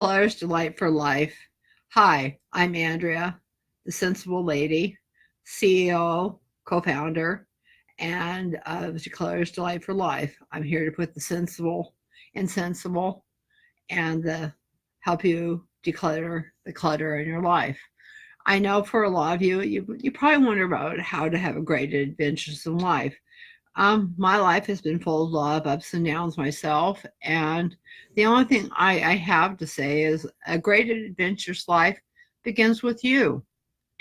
Claire's Delight for Life. Hi, I'm Andrea, the Sensible Lady, CEO, co founder, and of Declare's Delight for Life. I'm here to put the sensible in sensible and help you declutter the clutter in your life. I know for a lot of you probably wonder about how to have a great adventuresome life. My life has been full of a lot of ups and downs myself, and the only thing I have to say is a great adventurous life begins with you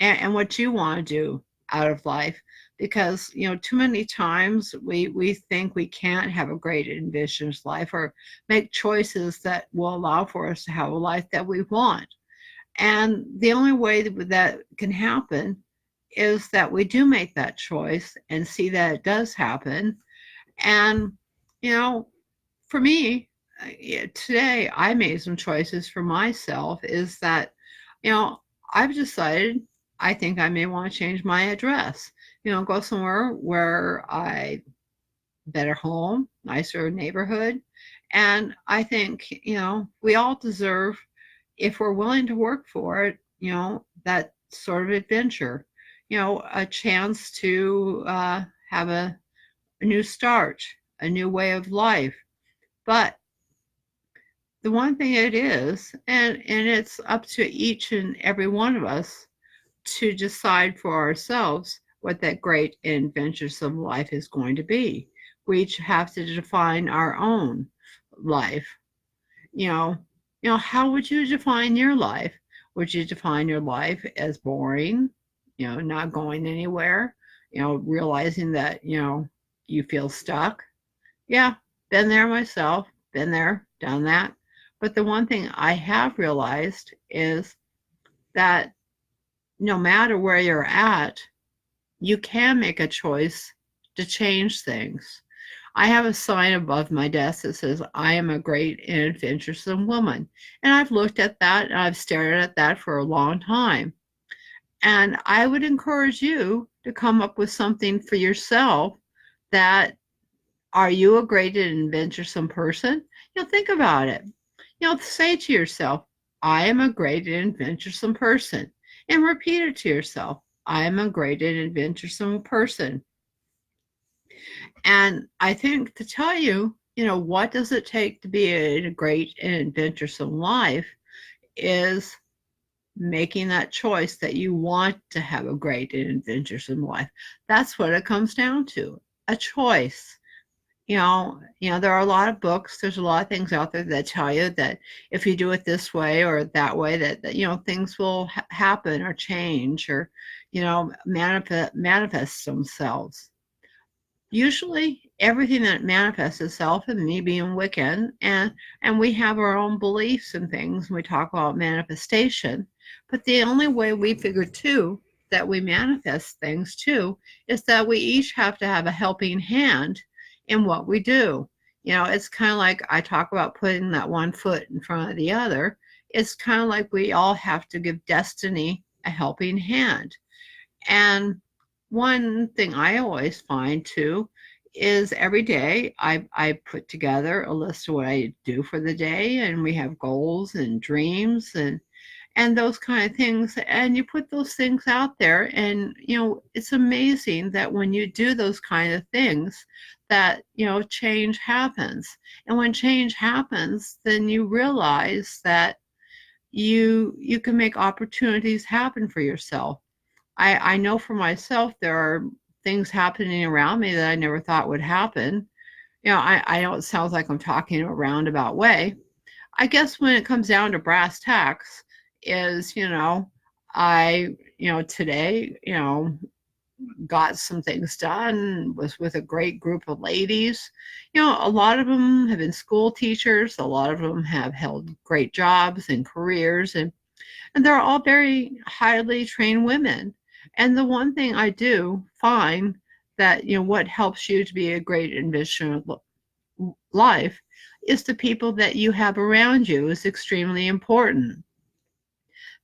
and what you want to do out of life. Because too many times we think we can't have a great adventurous life or make choices that will allow for us to have a life that we want. And the only way that can happen is that we do make that choice and see that it does happen. And, you know, for me, today I made some choices for myself is that, you know, I've decided I think I may want to change my address, go somewhere where I better home, nicer neighborhood. And I think, we all deserve, if we're willing to work for it, that sort of adventure, a chance to have a new start, a new way of life. But the one thing it is, and it's up to each and every one of us to decide for ourselves what that great and adventuresome life is going to be. We each have to define our own life. You know, how would you define your life? Would you define your life as boring, not going anywhere, realizing that, you feel stuck? Yeah, been there myself, been there, done that. But the one thing I have realized is that no matter where you're at, you can make a choice to change things. I have a sign above my desk that says, I am a great and adventuresome woman. And I've looked at that and I've stared at that for a long time. And I would encourage you to come up with something for yourself that, are you a great and adventuresome person? Think about it. Say to yourself, I am a great and adventuresome person. And repeat it to yourself, I am a great and adventuresome person. And I think to tell you, what does it take to be a great and adventuresome life is making that choice that you want to have a great and adventuresome life. That's what it comes down to, a choice. There are a lot of books, there's a lot of things out there that tell you that if you do it this way or that way, that things will happen or change or, manifest themselves. Usually everything that manifests itself, and me being Wiccan, and we have our own beliefs and things, and we talk about manifestation, but the only way we figure too that we manifest things too is that we each have to have a helping hand in what we do. It's kind of like I talk about putting that one foot in front of the other. It's kind of like we all have to give destiny a helping hand. And one thing I always find too is every day I put together a list of what I do for the day, and we have goals and dreams and those kind of things, and you put those things out there, and it's amazing that when you do those kind of things that change happens. And when change happens, then you realize that you can make opportunities happen for yourself. I know for myself there are things happening around me that I never thought would happen. I know it sounds like I'm talking in a roundabout way. I guess when it comes down to brass tacks is, I, today, got some things done, was with a great group of ladies. A lot of them have been school teachers, a lot of them have held great jobs and careers, and they're all very highly trained women. And the one thing I do find that, what helps you to be a great envision life is the people that you have around you is extremely important.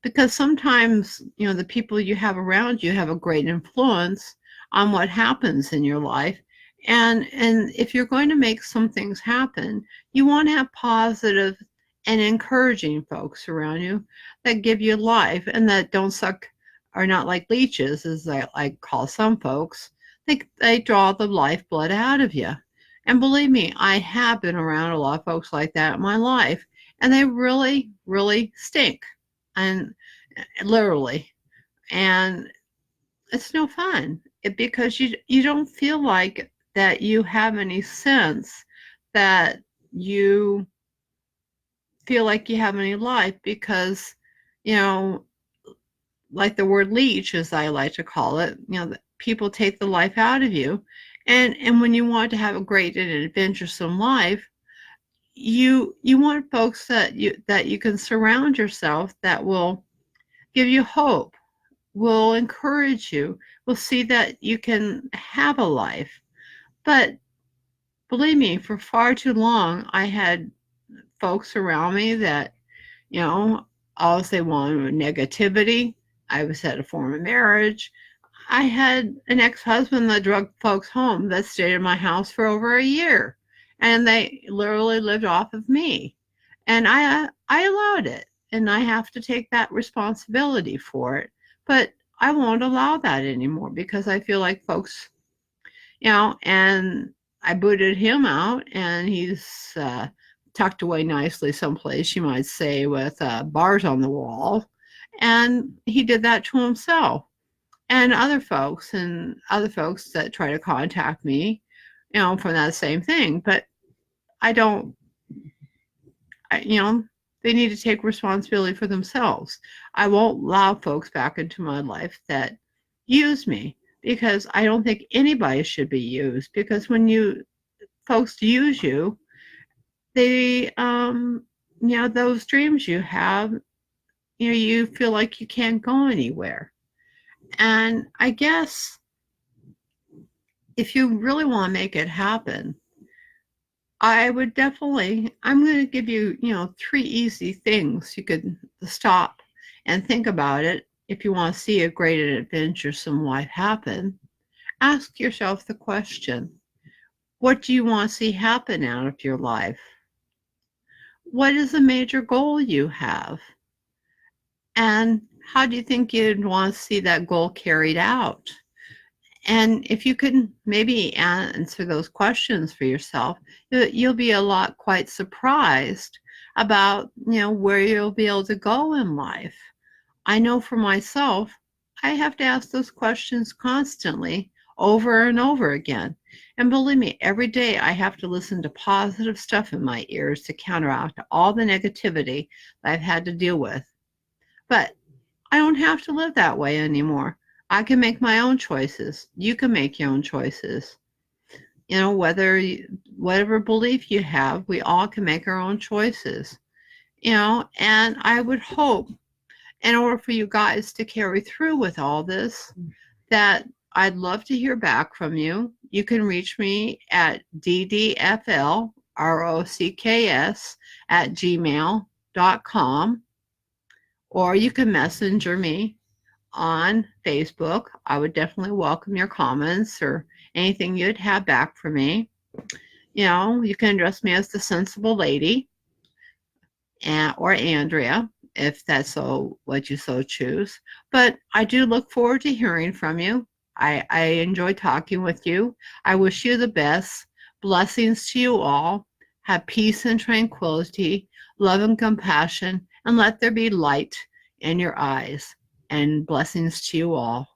Because sometimes, the people you have around you have a great influence on what happens in your life. And if you're going to make some things happen, you want to have positive and encouraging folks around you that give you life and that don't suck, are not like leeches, as I call some folks. They draw the lifeblood out of you. And believe me, I have been around a lot of folks like that in my life, and they really, really stink. And literally. And it's no fun because you don't feel like that you have any sense that you feel like you have any life because, you know, like the word leech, as I like to call it, people take the life out of you. And when you want to have a great and adventuresome life, you want folks that you can surround yourself that will give you hope, will encourage you, will see that you can have a life. But believe me, for far too long, I had folks around me that, all they wanted was negativity. I was at a former marriage. I had an ex-husband that drug folks home that stayed in my house for over a year, and they literally lived off of me. And I allowed it, and I have to take that responsibility for it. But I won't allow that anymore because I feel like folks, and I booted him out, and he's tucked away nicely someplace, you might say, with bars on the wall. And he did that to himself. And other folks that try to contact me, for that same thing. But I don't, they need to take responsibility for themselves. I won't allow folks back into my life that use me because I don't think anybody should be used. Because when folks use you, they, those dreams you have, you feel like you can't go anywhere. And I guess if you really want to make it happen, I'm going to give you, 3 easy things you could stop and think about it. If you want to see a great and adventuresome life happen, ask yourself the question, what do you want to see happen out of your life? What is a major goal you have? And how do you think you'd want to see that goal carried out? And if you can maybe answer those questions for yourself, you'll be a lot quite surprised about, where you'll be able to go in life. I know for myself, I have to ask those questions constantly over and over again. And believe me, every day I have to listen to positive stuff in my ears to counteract all the negativity that I've had to deal with. But I don't have to live that way anymore. I can make my own choices. You can make your own choices. Whatever belief you have, we all can make our own choices. And I would hope, in order for you guys to carry through with all this, that I'd love to hear back from you. You can reach me at ddflrocks@gmail.com, or you can messenger me on Facebook. I would definitely welcome your comments or anything you'd have back for me. You can address me as the Sensible Lady or Andrea, if that's what you so choose. But I do look forward to hearing from you. I enjoy talking with you. I wish you the best. Blessings to you all. Have peace and tranquility, love and compassion, and let there be light in your eyes. And blessings to you all.